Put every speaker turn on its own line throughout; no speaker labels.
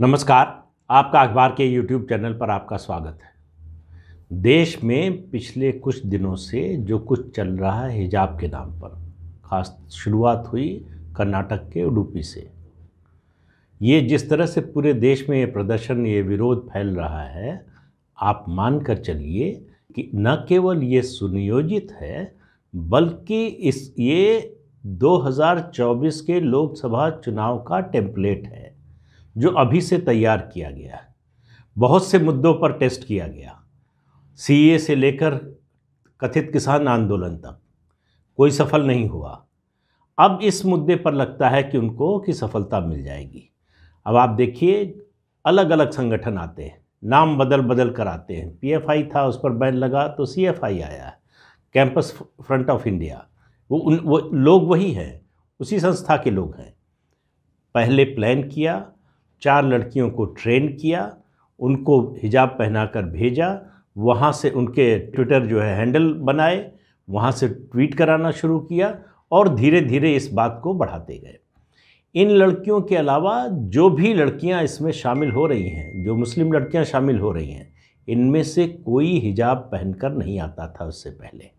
नमस्कार। आपका अखबार के YouTube चैनल पर आपका स्वागत है। देश में पिछले कुछ दिनों से जो कुछ चल रहा है हिजाब के नाम पर, खास शुरुआत हुई कर्नाटक के उडुपी से। ये जिस तरह से पूरे देश में ये प्रदर्शन, ये विरोध फैल रहा है, आप मान कर चलिए कि न केवल ये सुनियोजित है बल्कि ये 2024 के लोकसभा चुनाव का टेम्पलेट है जो अभी से तैयार किया गया है। बहुत से मुद्दों पर टेस्ट किया गया, सीए से लेकर कथित किसान आंदोलन तक, कोई सफल नहीं हुआ। अब इस मुद्दे पर लगता है कि उनको की सफलता मिल जाएगी। अब आप देखिए, अलग अलग संगठन आते हैं, नाम बदल बदल कर आते हैं। पीएफआई था, उस पर बैन लगा तो सीएफआई आया है, कैंपस फ्रंट ऑफ इंडिया। वो लोग वही हैं, उसी संस्था के लोग हैं। पहले प्लान किया, 4 लड़कियों को ट्रेन किया, उनको हिजाब पहनाकर भेजा, वहाँ से उनके ट्विटर जो है हैंडल बनाए, वहाँ से ट्वीट कराना शुरू किया और धीरे धीरे इस बात को बढ़ाते गए। इन लड़कियों के अलावा जो भी लड़कियाँ इसमें शामिल हो रही हैं, जो मुस्लिम लड़कियाँ शामिल हो रही हैं, इनमें से कोई हिजाब पहनकर नहीं आता था उससे पहले।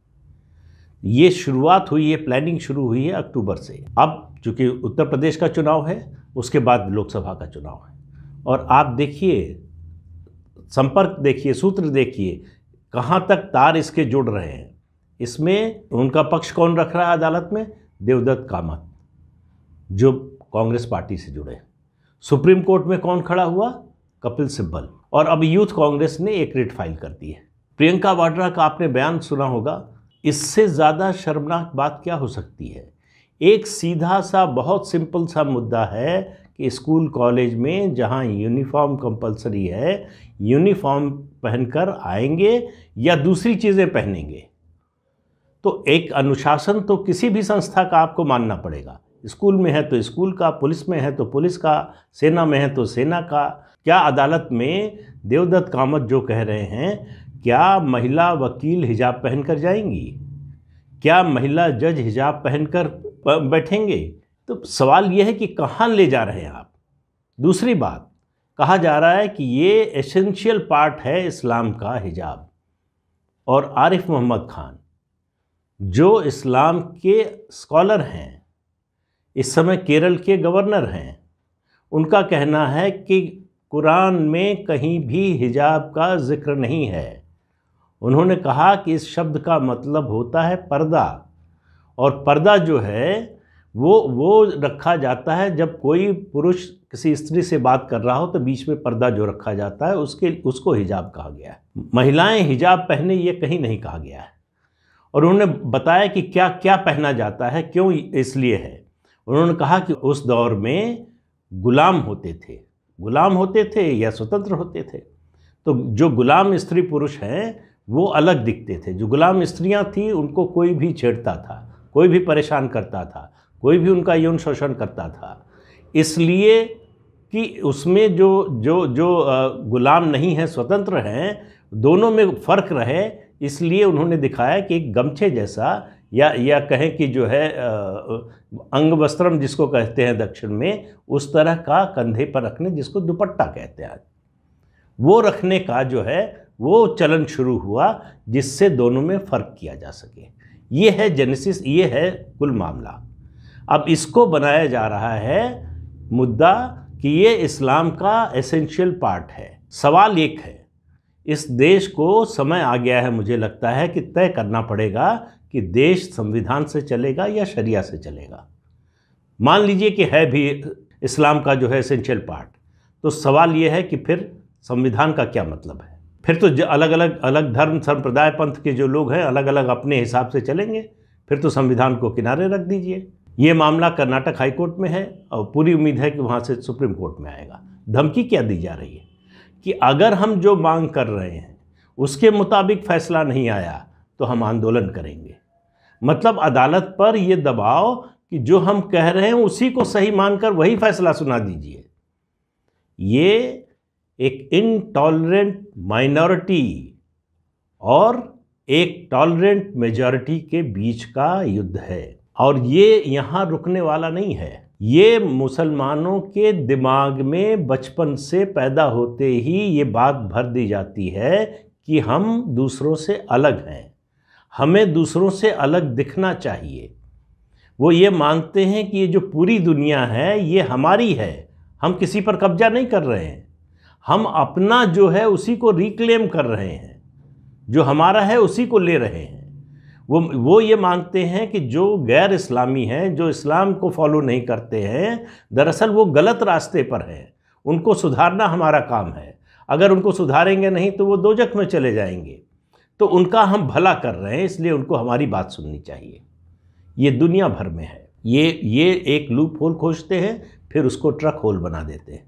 ये शुरुआत हुई है, प्लानिंग शुरू हुई है अक्टूबर से। अब चूँकि उत्तर प्रदेश का चुनाव है, उसके बाद लोकसभा का चुनाव है, और आप देखिए, संपर्क देखिए, सूत्र देखिए, कहाँ तक तार इसके जुड़ रहे हैं। इसमें उनका पक्ष कौन रख रहा है अदालत में? देवदत्त कामत, जो कांग्रेस पार्टी से जुड़े। सुप्रीम कोर्ट में कौन खड़ा हुआ? कपिल सिब्बल। और अब यूथ कांग्रेस ने एक रिट फाइल कर दी है। प्रियंका वाड्रा का आपने बयान सुना होगा। इससे ज़्यादा शर्मनाक बात क्या हो सकती है? एक सीधा सा बहुत सिंपल सा मुद्दा है कि स्कूल कॉलेज में जहां यूनिफॉर्म कंपलसरी है, यूनिफॉर्म पहनकर आएंगे या दूसरी चीज़ें पहनेंगे। तो एक अनुशासन तो किसी भी संस्था का आपको मानना पड़ेगा। स्कूल में है तो स्कूल का, पुलिस में है तो पुलिस का, सेना में है तो सेना का। क्या अदालत में देवदत्त कामत जो कह रहे हैं, क्या महिला वकील हिजाब पहनकर जाएंगी? क्या महिला जज हिजाब पहनकर बैठेंगे? तो सवाल यह है कि कहाँ ले जा रहे हैं आप। दूसरी बात, कहा जा रहा है कि ये एसेंशियल पार्ट है इस्लाम का, हिजाब। और आरिफ मोहम्मद खान, जो इस्लाम के स्कॉलर हैं, इस समय केरल के गवर्नर हैं, उनका कहना है कि कुरान में कहीं भी हिजाब का जिक्र नहीं है। उन्होंने कहा कि इस शब्द का मतलब होता है पर्दा, और पर्दा जो है वो रखा जाता है जब कोई पुरुष किसी स्त्री से बात कर रहा हो, तो बीच में पर्दा जो रखा जाता है उसको हिजाब कहा गया है। महिलाएं हिजाब पहने ये कहीं नहीं कहा गया है। और उन्होंने बताया कि क्या क्या पहना जाता है, क्यों इसलिए है। उन्होंने कहा कि उस दौर में गुलाम होते थे या स्वतंत्र होते थे। तो जो गुलाम स्त्री पुरुष हैं वो अलग दिखते थे। जो गुलाम स्त्रियां थीं उनको कोई भी छेड़ता था, कोई भी परेशान करता था, कोई भी उनका यौन शोषण करता था। इसलिए कि उसमें जो गुलाम नहीं है, स्वतंत्र हैं, दोनों में फ़र्क रहे, इसलिए उन्होंने दिखाया कि एक गमछे जैसा या कहें कि जो है अंग वस्त्रम जिसको कहते हैं दक्षिण में, उस तरह का कंधे पर रखने, जिसको दुपट्टा कहते हैं, वो रखने का जो है वो चलन शुरू हुआ, जिससे दोनों में फ़र्क किया जा सके। ये है जेनेसिस, ये है कुल मामला। अब इसको बनाया जा रहा है मुद्दा कि ये इस्लाम का एसेंशियल पार्ट है। सवाल एक है, इस देश को समय आ गया है, मुझे लगता है कि तय करना पड़ेगा कि देश संविधान से चलेगा या शरिया से चलेगा। मान लीजिए कि है भी इस्लाम का जो है एसेंशियल पार्ट, तो सवाल ये है कि फिर संविधान का क्या मतलब है। फिर तो अलग धर्म, संप्रदाय, पंथ के जो लोग हैं अलग अलग अपने हिसाब से चलेंगे। फिर तो संविधान को किनारे रख दीजिए। ये मामला कर्नाटक हाई कोर्ट में है और पूरी उम्मीद है कि वहाँ से सुप्रीम कोर्ट में आएगा। धमकी क्या दी जा रही है कि अगर हम जो मांग कर रहे हैं उसके मुताबिक फैसला नहीं आया तो हम आंदोलन करेंगे। मतलब अदालत पर ये दबाव कि जो हम कह रहे हैं उसी को सही मानकर वही फैसला सुना दीजिए। ये एक इनटॉलरेंट माइनॉरिटी और एक टॉलरेंट मेजॉरिटी के बीच का युद्ध है, और ये यहाँ रुकने वाला नहीं है। ये मुसलमानों के दिमाग में बचपन से पैदा होते ही ये बात भर दी जाती है कि हम दूसरों से अलग हैं, हमें दूसरों से अलग दिखना चाहिए। वो ये मानते हैं कि ये जो पूरी दुनिया है ये हमारी है, हम किसी पर कब्जा नहीं कर रहे हैं, हम अपना जो है उसी को रिक्लेम कर रहे हैं, जो हमारा है उसी को ले रहे हैं। वो ये मानते हैं कि जो गैर इस्लामी हैं, जो इस्लाम को फॉलो नहीं करते हैं, दरअसल वो गलत रास्ते पर हैं, उनको सुधारना हमारा काम है। अगर उनको सुधारेंगे नहीं तो वो दोजख में चले जाएंगे। तो उनका हम भला कर रहे हैं, इसलिए उनको हमारी बात सुननी चाहिए। ये दुनिया भर में है। ये एक लूप होल खोजते हैं, फिर उसको ट्रक होल बना देते हैं।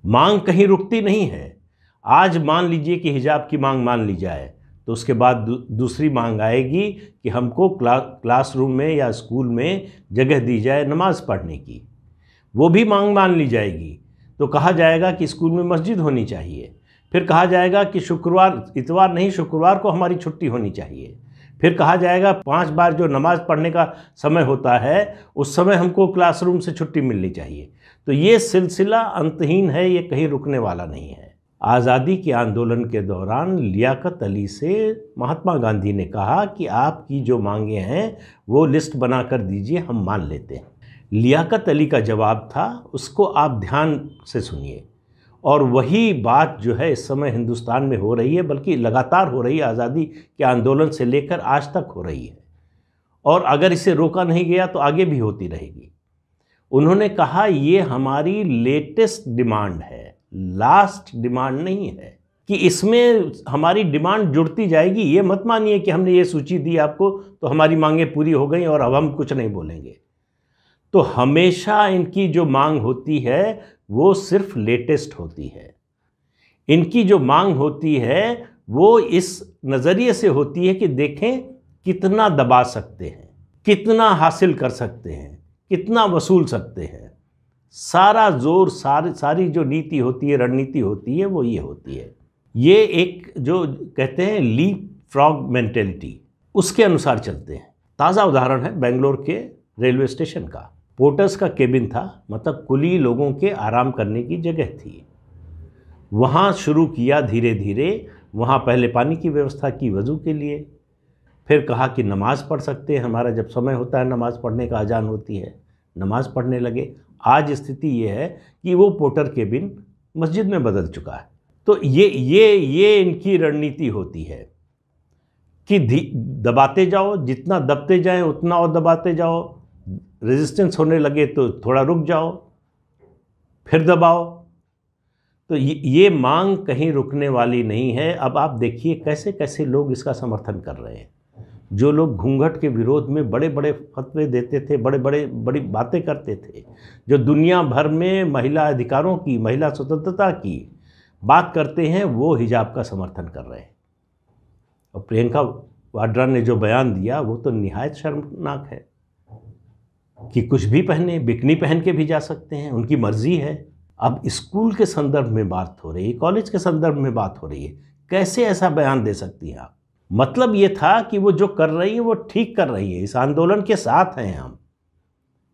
मांग कहीं रुकती नहीं है। आज मान लीजिए कि हिजाब की मांग मान ली जाए, तो उसके बाद दूसरी मांग आएगी कि हमको क्लासरूम में या स्कूल में जगह दी जाए नमाज़ पढ़ने की। वो भी मांग मान ली जाएगी, तो कहा जाएगा कि स्कूल में मस्जिद होनी चाहिए। फिर कहा जाएगा कि इतवार नहीं, शुक्रवार को हमारी छुट्टी होनी चाहिए। फिर कहा जाएगा 5 बार जो नमाज़ पढ़ने का समय होता है उस समय हमको क्लासरूम से छुट्टी मिलनी चाहिए। तो ये सिलसिला अंतहीन है, ये कहीं रुकने वाला नहीं है। आज़ादी के आंदोलन के दौरान लियाकत अली से महात्मा गांधी ने कहा कि आपकी जो मांगे हैं वो लिस्ट बना कर दीजिए, हम मान लेते हैं। लियाकत अली का जवाब था, उसको आप ध्यान से सुनिए। और वही बात जो है इस समय हिंदुस्तान में हो रही है, बल्कि लगातार हो रही है, आज़ादी के आंदोलन से लेकर आज तक हो रही है। और अगर इसे रोका नहीं गया तो आगे भी होती रहेगी। उन्होंने कहा ये हमारी लेटेस्ट डिमांड है, लास्ट डिमांड नहीं है कि इसमें हमारी डिमांड जुड़ती जाएगी। ये मत मानिए कि हमने ये सूची दी आपको तो हमारी मांगें पूरी हो गई और अब हम कुछ नहीं बोलेंगे। तो हमेशा इनकी जो मांग होती है वो सिर्फ लेटेस्ट होती है। इनकी जो मांग होती है वो इस नज़रिए से होती है कि देखें कितना दबा सकते हैं, कितना हासिल कर सकते हैं, कितना वसूल सकते हैं। सारा जोर, सारी जो नीति होती है, रणनीति होती है, वो ये होती है। ये एक जो कहते हैं लीप फ्रॉग मेंटेलिटी, उसके अनुसार चलते हैं। ताज़ा उदाहरण है बेंगलोर के रेलवे स्टेशन का। पोर्टर्स का केबिन था, मतलब कुली लोगों के आराम करने की जगह थी। वहाँ शुरू किया धीरे धीरे, वहाँ पहले पानी की व्यवस्था की वज़ू के लिए, फिर कहा कि नमाज़ पढ़ सकते हैं, हमारा जब समय होता है नमाज़ पढ़ने का, अजान होती है, नमाज़ पढ़ने लगे। आज स्थिति ये है कि वो पोर्टर केबिन मस्जिद में बदल चुका है। तो ये इनकी रणनीति होती है कि दबाते जाओ, जितना दबते जाएं उतना और दबाते जाओ, रेजिस्टेंस होने लगे तो थोड़ा रुक जाओ, फिर दबाओ। तो ये मांग कहीं रुकने वाली नहीं है। अब आप देखिए कैसे कैसे लोग इसका समर्थन कर रहे हैं। जो लोग घूंघट के विरोध में बड़े बड़े फतवे देते थे, बड़ी बातें करते थे, जो दुनिया भर में महिला अधिकारों की, महिला स्वतंत्रता की बात करते हैं, वो हिजाब का समर्थन कर रहे हैं। और प्रियंका वाड्रा ने जो बयान दिया वो तो निहायत शर्मनाक है कि कुछ भी पहने, बिकनी पहन के भी जा सकते हैं, उनकी मर्जी है। अब स्कूल के संदर्भ में बात हो रही है, कॉलेज के संदर्भ में बात हो रही है, कैसे ऐसा बयान दे सकती हैं आप? मतलब ये था कि वो जो कर रही है वो ठीक कर रही है, इस आंदोलन के साथ हैं हम।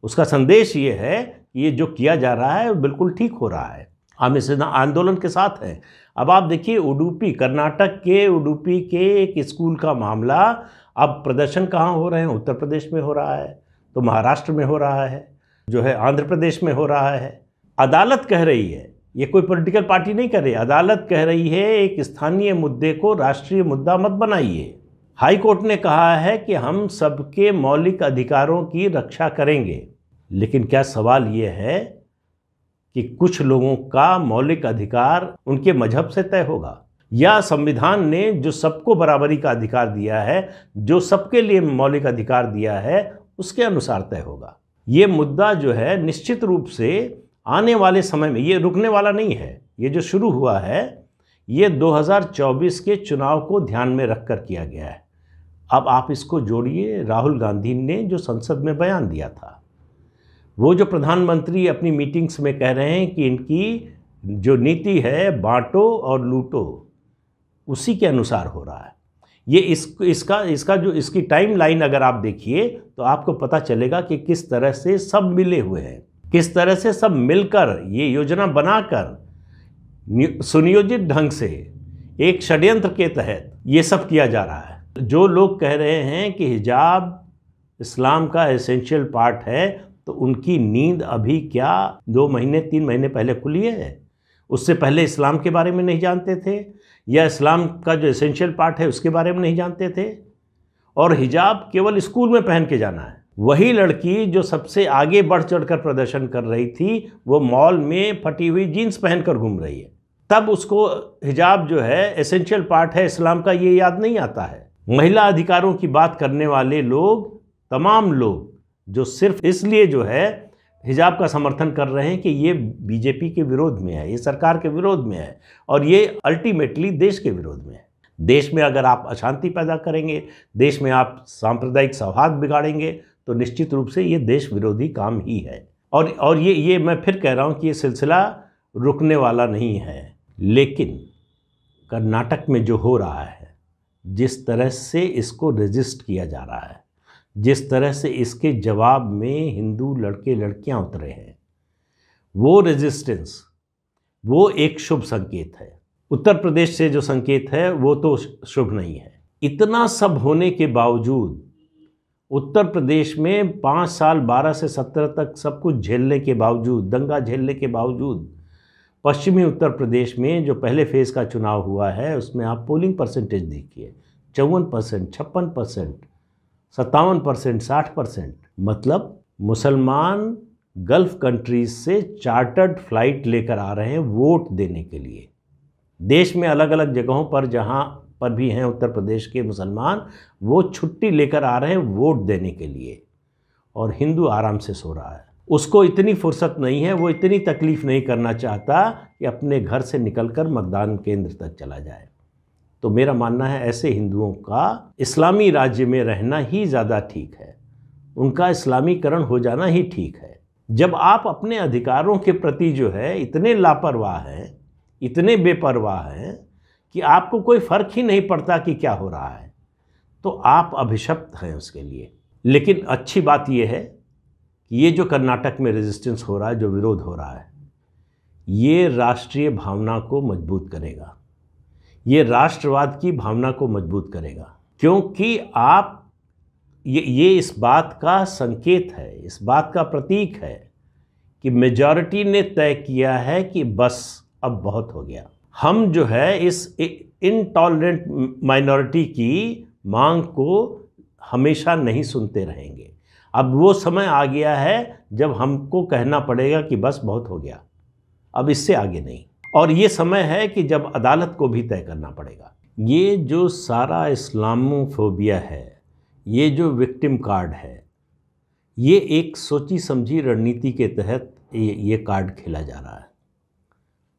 उसका संदेश ये है कि ये जो किया जा रहा है वो बिल्कुल ठीक हो रहा है, हम इस आंदोलन के साथ हैं। अब आप देखिए उडुपी, कर्नाटक के उडुपी के एक स्कूल का मामला, अब प्रदर्शन कहाँ हो रहे हैं? उत्तर प्रदेश में हो रहा है, तो महाराष्ट्र में हो रहा है, जो है आंध्र प्रदेश में हो रहा है। अदालत कह रही है, ये कोई पॉलिटिकल पार्टी नहीं कर रही, अदालत कह रही है एक स्थानीय मुद्दे को राष्ट्रीय मुद्दा मत बनाइए। हाई कोर्ट ने कहा है कि हम सबके मौलिक अधिकारों की रक्षा करेंगे, लेकिन क्या सवाल ये है कि कुछ लोगों का मौलिक अधिकार उनके मजहब से तय होगा, या संविधान ने जो सबको बराबरी का अधिकार दिया है, जो सबके लिए मौलिक अधिकार दिया है, उसके अनुसार तय होगा? ये मुद्दा जो है निश्चित रूप से आने वाले समय में, ये रुकने वाला नहीं है। ये जो शुरू हुआ है ये 2024 के चुनाव को ध्यान में रखकर किया गया है। अब आप इसको जोड़िए राहुल गांधी ने जो संसद में बयान दिया था, वो जो प्रधानमंत्री अपनी मीटिंग्स में कह रहे हैं कि इनकी जो नीति है बांटो और लूटो, उसी के अनुसार हो रहा है। ये इसका जो इसकी टाइम लाइन अगर आप देखिए तो आपको पता चलेगा कि किस तरह से सब मिले हुए हैं। किस तरह से सब मिलकर ये योजना बनाकर सुनियोजित ढंग से एक षड्यंत्र के तहत ये सब किया जा रहा है। जो लोग कह रहे हैं कि हिजाब इस्लाम का एसेंशियल पार्ट है, तो उनकी नींद अभी क्या 2 महीने 3 महीने पहले खुली है? उससे पहले इस्लाम के बारे में नहीं जानते थे, या इस्लाम का जो एसेंशियल पार्ट है उसके बारे में नहीं जानते थे? और हिजाब केवल स्कूल में पहन के जाना है। वही लड़की जो सबसे आगे बढ़ चढ़कर प्रदर्शन कर रही थी, वो मॉल में फटी हुई जीन्स पहनकर घूम रही है। तब उसको हिजाब जो है एसेंशियल पार्ट है इस्लाम का, ये याद नहीं आता है। महिला अधिकारों की बात करने वाले लोग, तमाम लोग जो सिर्फ इसलिए जो है हिजाब का समर्थन कर रहे हैं कि ये बीजेपी के विरोध में है, ये सरकार के विरोध में है, और ये अल्टीमेटली देश के विरोध में है। देश में अगर आप अशांति पैदा करेंगे, देश में आप सांप्रदायिक सौहार्द बिगाड़ेंगे, तो निश्चित रूप से ये देश विरोधी काम ही है। और ये मैं फिर कह रहा हूँ कि ये सिलसिला रुकने वाला नहीं है। लेकिन कर्नाटक में जो हो रहा है, जिस तरह से इसको रेजिस्ट किया जा रहा है, जिस तरह से इसके जवाब में हिंदू लड़के लड़कियां उतरे हैं, वो रेजिस्टेंस, वो एक शुभ संकेत है। उत्तर प्रदेश से जो संकेत है वो तो शुभ नहीं है। इतना सब होने के बावजूद उत्तर प्रदेश में 5 साल 12 से 17 तक सब कुछ झेलने के बावजूद, दंगा झेलने के बावजूद, पश्चिमी उत्तर प्रदेश में जो पहले फेज़ का चुनाव हुआ है उसमें आप पोलिंग परसेंटेज देखिए, 54%, 56%, 57%, 60%। मतलब मुसलमान गल्फ़ कंट्रीज से चार्टर्ड फ्लाइट लेकर आ रहे हैं वोट देने के लिए। देश में अलग अलग जगहों पर जहाँ पर भी हैं उत्तर प्रदेश के मुसलमान, वो छुट्टी लेकर आ रहे हैं वोट देने के लिए, और हिंदू आराम से सो रहा है। उसको इतनी फुर्सत नहीं है, वो इतनी तकलीफ़ नहीं करना चाहता कि अपने घर से निकलकर मतदान केंद्र तक चला जाए। तो मेरा मानना है ऐसे हिंदुओं का इस्लामी राज्य में रहना ही ज़्यादा ठीक है, उनका इस्लामीकरण हो जाना ही ठीक है। जब आप अपने अधिकारों के प्रति जो है इतने लापरवाह हैं, इतने बेपरवाह हैं कि आपको कोई फ़र्क ही नहीं पड़ता कि क्या हो रहा है, तो आप अभिशप्त हैं उसके लिए। लेकिन अच्छी बात यह है कि ये जो कर्नाटक में रेजिस्टेंस हो रहा है, जो विरोध हो रहा है, ये राष्ट्रीय भावना को मजबूत करेगा, ये राष्ट्रवाद की भावना को मजबूत करेगा, क्योंकि आप ये इस बात का संकेत है, इस बात का प्रतीक है कि मेजॉरिटी ने तय किया है कि बस अब बहुत हो गया। हम जो है इस इनटॉलरेंट माइनॉरिटी की मांग को हमेशा नहीं सुनते रहेंगे। अब वो समय आ गया है जब हमको कहना पड़ेगा कि बस बहुत हो गया, अब इससे आगे नहीं। और ये समय है कि जब अदालत को भी तय करना पड़ेगा। ये जो सारा इस्लामोफोबिया है, ये जो विक्टिम कार्ड है, ये एक सोची समझी रणनीति के तहत ये कार्ड खेला जा रहा है,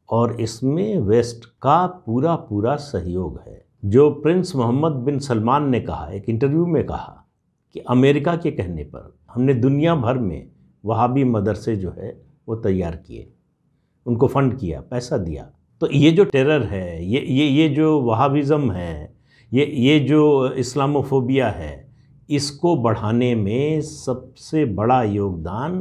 और इसमें वेस्ट का पूरा पूरा सहयोग है। जो प्रिंस मोहम्मद बिन सलमान ने कहा, एक इंटरव्यू में कहा कि अमेरिका के कहने पर हमने दुनिया भर में वहाबी मदरसे जो है वो तैयार किए, उनको फंड किया, पैसा दिया। तो ये जो टेरर है, ये जो वहाबिज़म है, ये जो इस्लामोफोबिया है, इसको बढ़ाने में सबसे बड़ा योगदान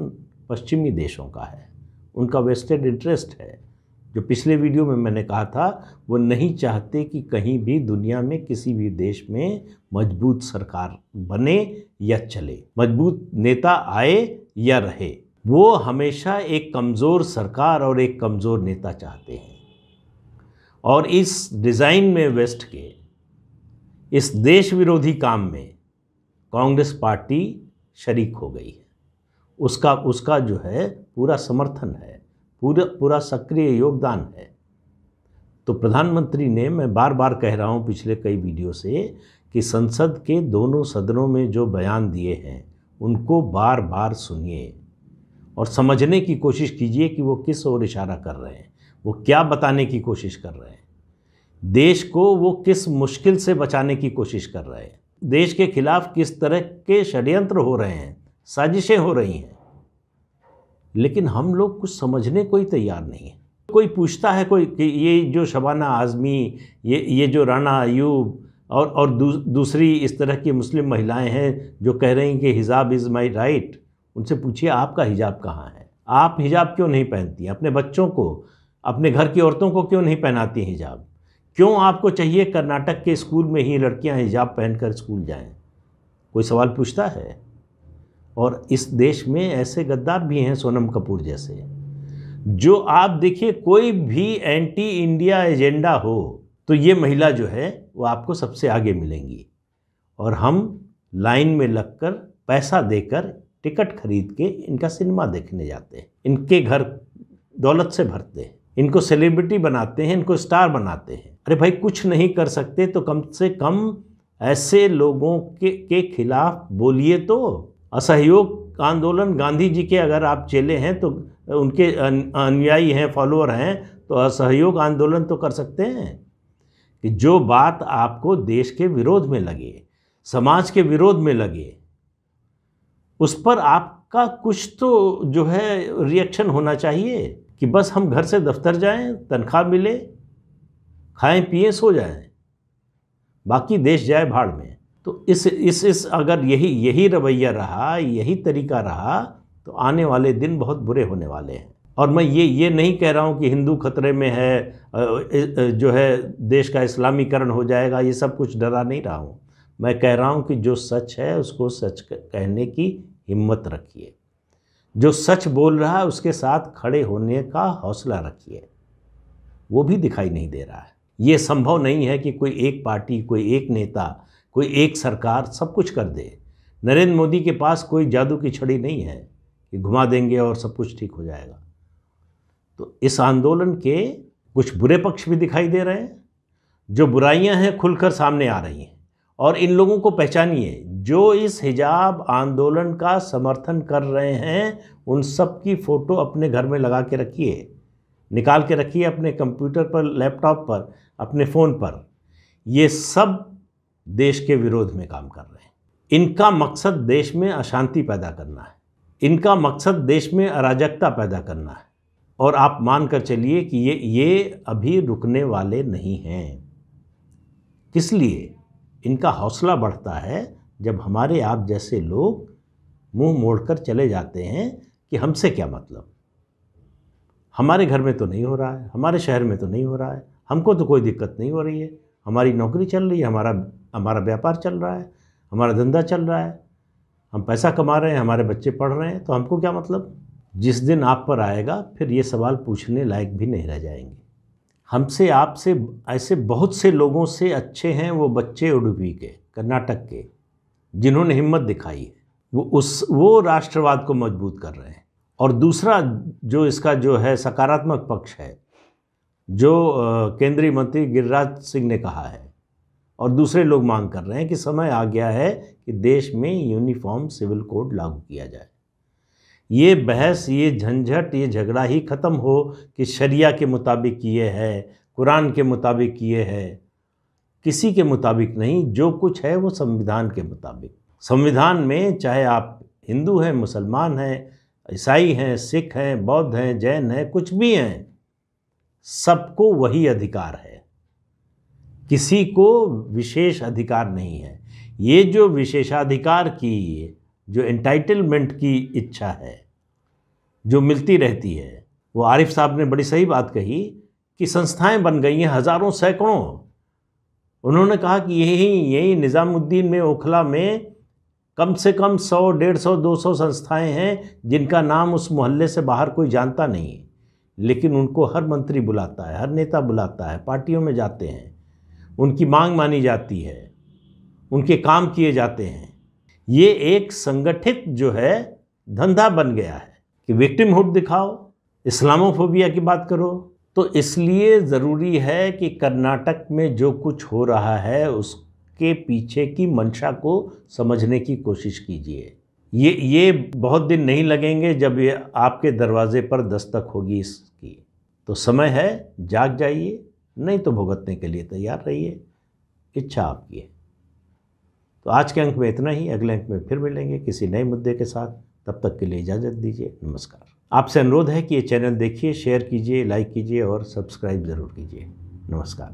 पश्चिमी देशों का है। उनका वेस्टेड इंटरेस्ट है। जो पिछले वीडियो में मैंने कहा था, वो नहीं चाहते कि कहीं भी दुनिया में किसी भी देश में मजबूत सरकार बने या चले, मजबूत नेता आए या रहे। वो हमेशा एक कमज़ोर सरकार और एक कमज़ोर नेता चाहते हैं। और इस डिज़ाइन में वेस्ट के इस देश विरोधी काम में कांग्रेस पार्टी शरीक हो गई है। उसका जो है पूरा समर्थन है, पूरा सक्रिय योगदान है। तो प्रधानमंत्री ने, मैं बार बार कह रहा हूँ पिछले कई वीडियो से, कि संसद के दोनों सदनों में जो बयान दिए हैं उनको बार बार सुनिए और समझने की कोशिश कीजिए कि वो किस ओर इशारा कर रहे हैं, वो क्या बताने की कोशिश कर रहे हैं, देश को वो किस मुश्किल से बचाने की कोशिश कर रहे हैं, देश के खिलाफ किस तरह के षड्यंत्र हो रहे हैं, साजिशें हो रही हैं। लेकिन हम लोग कुछ समझने को ही तैयार नहीं है। कोई पूछता है कोई कि ये जो शबाना आज़मी, ये जो राना अयूब और दूसरी इस तरह की मुस्लिम महिलाएं हैं जो कह रही हैं कि हिजाब इज़ माई राइट, उनसे पूछिए आपका हिजाब कहाँ है, आप हिजाब क्यों नहीं पहनती हैं? अपने बच्चों को, अपने घर की औरतों को क्यों नहीं पहनाती हिजाब? क्यों आपको चाहिए कर्नाटक के स्कूल में ही लड़कियां हिजाब पहनकर स्कूल जाएं? कोई सवाल पूछता है? और इस देश में ऐसे गद्दार भी हैं, सोनम कपूर जैसे, जो आप देखिए कोई भी एंटी इंडिया एजेंडा हो तो ये महिला जो है वो आपको सबसे आगे मिलेंगी, और हम लाइन में लगकर पैसा देकर टिकट खरीद के इनका सिनेमा देखने जाते हैं, इनके घर दौलत से भरते हैं, इनको सेलिब्रिटी बनाते हैं, इनको स्टार बनाते हैं। अरे भाई, कुछ नहीं कर सकते तो कम से कम ऐसे लोगों के खिलाफ बोलिए। तो असहयोग आंदोलन, गांधी जी के अगर आप चेले हैं तो उनके अनुयायी हैं, फॉलोअर हैं, तो असहयोग आंदोलन तो कर सकते हैं कि जो बात आपको देश के विरोध में लगे, समाज के विरोध में लगे, उस पर आपका कुछ तो जो है रिएक्शन होना चाहिए कि बस हम घर से दफ्तर जाएं, तनख्वाह मिले, खाएं पिएं सो जाएं, बाकी देश जाए भाड़ में। तो इस अगर यही रवैया रहा, यही तरीका रहा, तो आने वाले दिन बहुत बुरे होने वाले हैं। और मैं ये नहीं कह रहा हूँ कि हिंदू खतरे में है, जो है देश का इस्लामीकरण हो जाएगा, ये सब कुछ डरा नहीं रहा हूँ। मैं कह रहा हूँ कि जो सच है उसको सच कहने की हिम्मत रखिए, जो सच बोल रहा है उसके साथ खड़े होने का हौसला रखिए। वो भी दिखाई नहीं दे रहा है। ये संभव नहीं है कि कोई एक पार्टी, कोई एक नेता, कोई एक सरकार सब कुछ कर दे। नरेंद्र मोदी के पास कोई जादू की छड़ी नहीं है कि घुमा देंगे और सब कुछ ठीक हो जाएगा। तो इस आंदोलन के कुछ बुरे पक्ष भी दिखाई दे रहे हैं, जो बुराइयां हैं खुलकर सामने आ रही हैं, और इन लोगों को पहचानिए। जो इस हिजाब आंदोलन का समर्थन कर रहे हैं उन सब की फ़ोटो अपने घर में लगा के रखिए, निकाल के रखिए अपने कंप्यूटर पर, लैपटॉप पर, अपने फ़ोन पर। ये सब देश के विरोध में काम कर रहे हैं। इनका मकसद देश में अशांति पैदा करना है, इनका मकसद देश में अराजकता पैदा करना है, और आप मान कर चलिए कि ये अभी रुकने वाले नहीं हैं। किस लिए? इनका हौसला बढ़ता है जब हमारे आप जैसे लोग मुंह मोड़कर चले जाते हैं कि हमसे क्या मतलब, हमारे घर में तो नहीं हो रहा है, हमारे शहर में तो नहीं हो रहा है, हमको तो कोई दिक्कत नहीं हो रही है, हमारी नौकरी चल रही है, हमारा व्यापार चल रहा है, हमारा धंधा चल रहा है, हम पैसा कमा रहे हैं, हमारे बच्चे पढ़ रहे हैं, तो हमको क्या मतलब। जिस दिन आप पर आएगा फिर ये सवाल पूछने लायक भी नहीं रह जाएंगे। हमसे, आपसे, ऐसे बहुत से लोगों से अच्छे हैं वो बच्चे उडुपी के, कर्नाटक के, जिन्होंने हिम्मत दिखाई है। वो राष्ट्रवाद को मजबूत कर रहे हैं। और दूसरा जो इसका जो है सकारात्मक पक्ष है, जो केंद्रीय मंत्री गिरिराज सिंह ने कहा है और दूसरे लोग मांग कर रहे हैं कि समय आ गया है कि देश में यूनिफॉर्म सिविल कोड लागू किया जाए। ये बहस, ये झंझट, ये झगड़ा ही ख़त्म हो कि शरिया के मुताबिक ये है, कुरान के मुताबिक ये है। किसी के मुताबिक नहीं, जो कुछ है वो संविधान के मुताबिक। संविधान में चाहे आप हिंदू हैं, मुसलमान हैं, ईसाई हैं, सिख हैं, बौद्ध हैं, जैन हैं, कुछ भी हैं, सबको वही अधिकार है। किसी को विशेष अधिकार नहीं है। ये जो विशेषाधिकार की, जो एंटाइटलमेंट की इच्छा है जो मिलती रहती है, वो आरिफ साहब ने बड़ी सही बात कही कि संस्थाएं बन गई हैं हज़ारों, सैकड़ों। उन्होंने कहा कि यही निज़ामुद्दीन में, ओखला में कम से कम 100, 150, 200 संस्थाएं हैं जिनका नाम उस मोहल्ले से बाहर कोई जानता नहीं है, लेकिन उनको हर मंत्री बुलाता है, हर नेता बुलाता है, पार्टियों में जाते हैं, उनकी मांग मानी जाती है, उनके काम किए जाते हैं। ये एक संगठित जो है धंधा बन गया है कि विक्टिमहुड दिखाओ, इस्लामोफोबिया की बात करो। तो इसलिए ज़रूरी है कि कर्नाटक में जो कुछ हो रहा है उसके पीछे की मंशा को समझने की कोशिश कीजिए। ये बहुत दिन नहीं लगेंगे जब ये आपके दरवाजे पर दस्तक होगी इसकी। तो समय है, जाग जाइए, नहीं तो भुगतने के लिए तैयार रहिए, इच्छा आपकी है। तो आज के अंक में इतना ही। अगले अंक में फिर मिलेंगे किसी नए मुद्दे के साथ। तब तक के लिए इजाज़त दीजिए। नमस्कार। आपसे अनुरोध है कि ये चैनल देखिए, शेयर कीजिए, लाइक कीजिए और सब्सक्राइब ज़रूर कीजिए। नमस्कार।